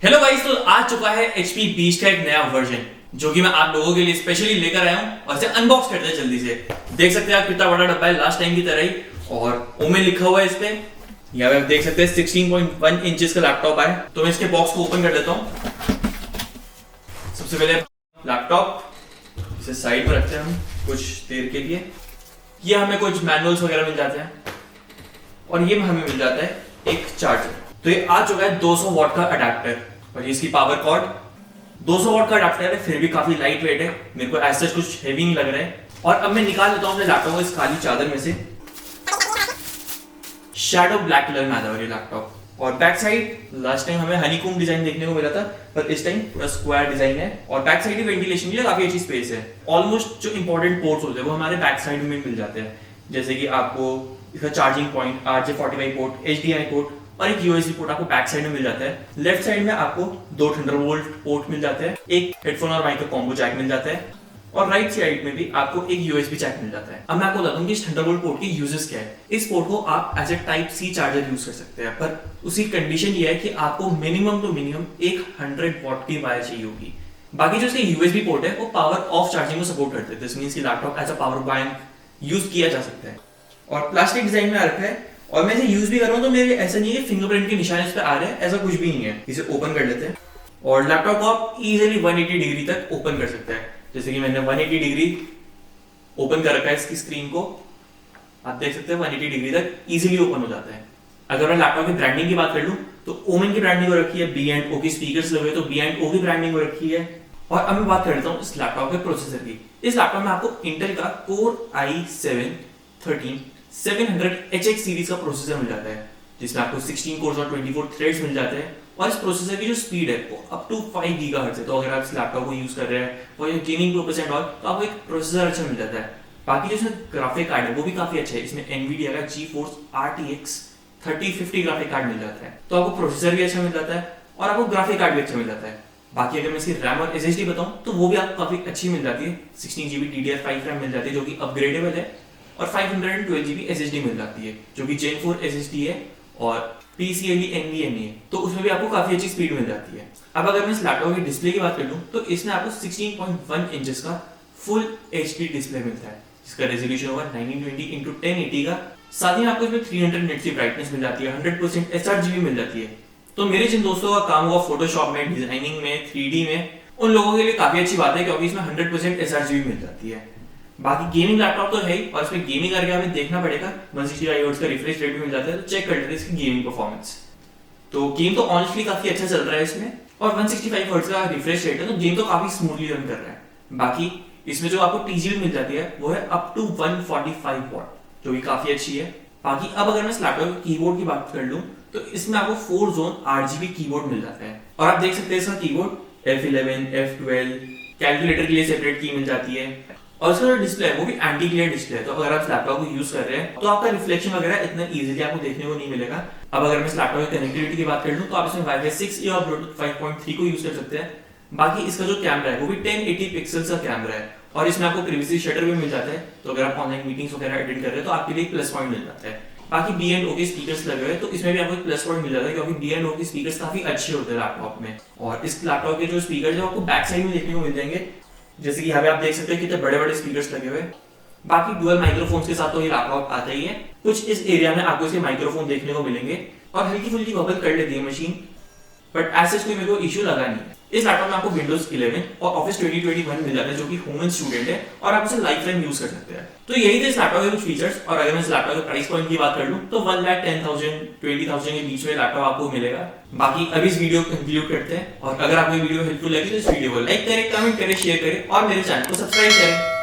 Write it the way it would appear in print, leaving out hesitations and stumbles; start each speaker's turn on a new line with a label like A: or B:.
A: Hello guys, तो आ चुका है HP बीच का एक नया वर्जन जो कि मैं आप लोगों के लिए स्पेशली लेकर आया हूं और इसे अनबॉक्स करते हैं जल्दी से। देख सकते हैं आप कितना बड़ा डब्बा है, लास्ट टाइम की तरह ही, और ओमेन लिखा हुआ है इस पे। यहाँ पे आप देख सकते हैं 16.1 इंचेस का लैपटॉप है। तो मैं इसके बॉक्स को ओपन कर लेता हूँ। सबसे पहले लैपटॉप इसे साइड में रखते हैं हम कुछ देर के लिए। ये हमें कुछ मैनुअल्स वगैरह मिल जाते हैं और ये हमें मिल जाता है एक चार्जर। तो ये आ चुका है 200 वॉट का अडेप्टर और इसकी पावर कॉर्ड 200 वॉट का अडेप्टर है, फिर भी काफी लाइट वेट है। मेरे को ऐसा कुछ हेवी नहीं लग रहा है। और अब मैं निकाल लेता हूँ अपने लैपटॉप को इस खाली चादर में से। शैडो ब्लैक कलर में आता है ये लैपटॉप। और बैक साइड लास्ट टाइम हमें हनीकॉम्ब डिजाइन देखने को मिला था, पर इस टाइम पूरा स्क्वायर डिजाइन है। और बैक साइड की वेंटिलेशन के लिए काफी अच्छी स्पेस है। ऑलमोस्ट जो इंपॉर्टेंट पोर्ट्स होते हैं वो हमारे बैक साइड में मिल जाते हैं, जैसे कि आपको इसका charging point, RJ45 port, HDMI port और एक USB पोर्ट आपको बैक साइड में मिल जाता है। लेफ्ट साइड में आपको 2 थंडरबोल्ट पोर्ट मिल जाते हैं, एक हेडफोन और माइक का कॉम्बो जैक मिल जाता है, और राइट साइड में भी आपको एक USB जैक मिल जाता है। अब मैं आपको बताता हूँ कि इस थंडरबोल्ट पोर्ट की यूजेस क्या है। इस पोर्ट को आप as a type C charger use कर सकते हैं, पर उसकी कंडीशन ये है कि आपको मिनिमम टू मिनिमम एक 100 वॉट की वायर चाहिए होगी। बाकी जो इसके USB पोर्ट है वो पावर ऑफ चार्जिंग को सपोर्ट करते हैं। दिस मींस कि laptop as a power bank use किया जा सकता है। और प्लास्टिक डिजाइन में आ रखा है, और मैं इसे यूज भी कर रहा हूं तो मेरे ऐसा नहीं है कि फिंगरप्रिंट के निशान इस पे आ रहे हैं, ऐसा कुछ भी नहीं है। इसे ओपन कर लेते हैं और लैपटॉप को आप इजीली 180 डिग्री तक ओपन कर सकते हैं। जैसे कि मैंने 180 डिग्री ओपन कर रखा है इसकी स्क्रीन को, आप देख सकते हैं 180 डिग्री तक इजीली ओपन हो जाता है। अगर मैं लैपटॉप की ब्रांडिंग की बात कर लूं तो ओमेन की ब्रांडिंग हो रखी है, B&O की स्पीकर्स लगे हुए तो B&O की ब्रांडिंग हो रखी है। और अब मैं बात कर लेता हूं इस लैपटॉप के प्रोसेसर की। इस लैपटॉप में आपको इंटेल का Core i7-13700HX सीरीज का प्रोसेसर मिल जाता है, जिसमें आपको 16 कोर्स और 24 थ्रेड्स मिल जाते हैं। और इस प्रोसेसर की जो स्पीड है वो अप टू 5 गीगाहर्ट्ज है। तो अगर आप इस लैपटॉप को यूज कर रहे हैं for your gaming purpose and all, तो आपको एक प्रोसेसर अच्छा मिल जाता है। बाकी जो इसमें ग्राफिक कार्ड है वो भी काफी अच्छा है। इसमें Nvidia का GeForce RTX 3050 ग्राफिक कार्ड मिल जाता है। तो आपको प्रोसेसर भी अच्छा मिल जाता है और आपको ग्राफिक कार्ड भी अच्छा मिल जाता है। बाकी अगर मैं इसकी रैम और SSD बताऊं तो वो भी आपको काफी अच्छी मिल जाती है। 16GB DDR5 रैम मिल जाती है जो कि अपग्रेडेबल है, और 512GB SSD मिल जाती है जो कि Gen 4 SSD है और PCIe NVMe है। तो उसमें भी आपको काफी अच्छी स्पीड मिल जाती है। अब अगर मैं इस लैपटॉप की डिस्प्ले की बात कर लूं तो इसमें आपको 16.1 इंचेस का फुल HD डिस्प्ले मिलता है, जिसका रेजोल्यूशन होगा 1920x1080 का। साथ ही आपको इसमें 300 निट्स की ब्राइटनेस मिल जाती है, 100% sRGB मिल जाती है। तो मेरे जिन दोस्तों का काम हुआ फोटोशॉप में, डिजाइनिंग में, 3D में, उन लोगों के लिए काफी अच्छी बात है क्योंकि इसमें 100% sRGB मिल जाती है। बाकी गेमिंग लैपटॉप तो है ही, और इसमें गेमिंग करके हमें देखना पड़ेगा। 160 हर्ट्ज का रिफ्रेश रेट भी मिल जाता है, तो चेक कर लेते हैं इसकी गेमिंग परफॉर्मेंस। तो गेम तो ऑनेस्टली काफी अच्छा चल रहा है इसमें, और 165 हर्ट्ज का रिफ्रेश रेट है, तो गेम तो काफी स्मूथली रन कर रहा है। बाकी इसमें जो आपको TGB मिल जाती है वो है अप टू 145 वॉट, जो कि काफी अच्छी है। बाकी अब अगर मैं इस लैपटॉप के कीबोर्ड की बात कर लूं तो इसमें आपको 4 जोन RGB कीबोर्ड मिल जाता है। और आप देख सकते हैं इसका कीबोर्ड F11, F12, कैलकुलेटर के लिए सेपरेट की मिल जाती है। और इसका जो डिस्प्ले है वो भी एंटी ग्लेयर डिस्प्ले है। तो अगर आप लैपटॉप को यूज कर रहे हैं तो आपका रिफ्लेक्शन वगैरह इतना इजीली आपको देखने को नहीं मिलेगा। अब अगर मैं इस लैपटॉप की कनेक्टिविटी की बात कर लूं तो आप इसमें Wi-Fi 6 या Bluetooth 5.3 को यूज कर सकते हैं। बाकी इसका जो कैमरा है वो भी 1080 पिक्सल्स का कैमरा है, और इसमें आपको प्रिवेसी शटर भी मिल जाता है। तो अगर आप ऑनलाइन मीटिंग्स वगैरह अटेंड कर रहे हैं तो आपके लिए प्लस पॉइंट मिल जाता है। बाकी B&O के स्पीकर्स लगे हुए हैं तो इसमें भी आपको एक प्लस पॉइंट मिल जाता है क्योंकि B&O के स्पीकर्स काफी अच्छे होते हैं लैपटॉप में। और इस लैपटॉप के जो स्पीकर्स है आपको बैक साइड में देखने को मिल जाएंगे, जैसे कि यहाँ पे आप देख सकते हैं कितने बड़े बड़े स्पीकर्स लगे हुए हैं। बाकी डुअल माइक्रोफोन्स के साथ तो ये लैपटॉप आता ही है। कुछ इस एरिया में आपको इसके माइक्रोफोन देखने को मिलेंगे, और हल्की फुल्की बबल कर लेती है मशीन, बट ऐसे कोई मेरे को इश्यू लगा नहीं है। इस लैपटॉप में आपको Windows 11 और Office 2021 मिल जाता है जो कि ह्यूमन स्टूडेंट है, और आप इसे लाइफ टाइम यूज कर सकते हैं। तो यही थे इस लैपटॉप के कुछ फीचर्स। और अगर मैं इस लैपटॉप के प्राइस पॉइंट की बात कर लूं तो 1,10,000-20,000 के बीच में लैपटॉप आपको मिलेगा। बाकी अभी इस वीडियो को कंक्लूड करते हैं, और अगर आपको वीडियो हेल्पफुल लगी तो इस वीडियो को लाइक करें, कमेंट करें, शेयर करें और मेरे चैनल को सब्सक्राइब करें।